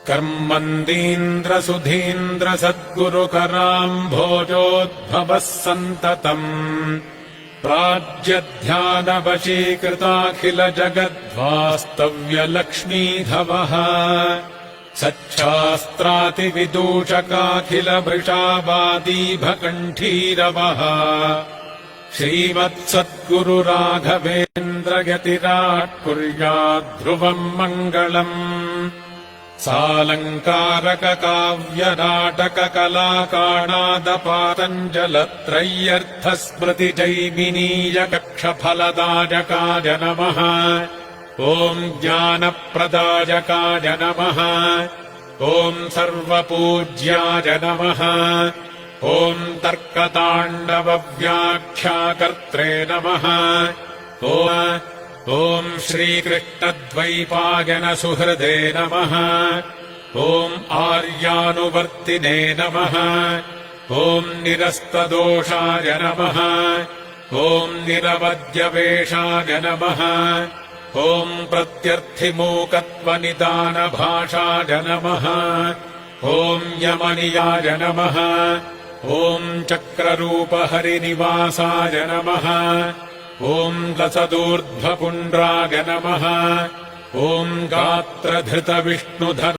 कर्मन्दीन्द्रसुधीन्द्रसद्गुरुकराम्भोजोद्भवः सन्ततम् प्राज्यध्यानवशीकृताखिलजगद्वास्तव्यलक्ष्मीधवः सच्छास्त्रातिविदूषकाखिलवृषावादीभकण्ठीरवः श्रीमत्सद्गुरुराघवेन्द्रयतिराट् कुर्याद्ध्रुवम् मङ्गलम् सालङ्कारककाव्यनाटककलाकाणादपातञ्जलत्रय्यर्थस्मृतिजैमिनीयकक्षफलदायकाय नमः। ॐ ज्ञानप्रदायकाय नमः। ॐ सर्वपूज्याय नमः। ॐ तर्कताण्डवव्याख्याकर्त्रे नमः। ॐ श्रीकृष्णद्वैपायनसुहृदे नमः। ॐ आर्यानुवर्तिने नमः। ॐ निरस्तदोषाय नमः। ॐ निरवद्यवेषाय नमः। ॐ प्रत्यर्थिमूकत्वनिदानभाषाय नमः। ॐ यमनियाय नमः। ॐ चक्ररूपहरिनिवासाय नमः। ॐ लसदूर्ध्वपुण्ड्राय नमः। ॐ गात्रधृतविष्णुधर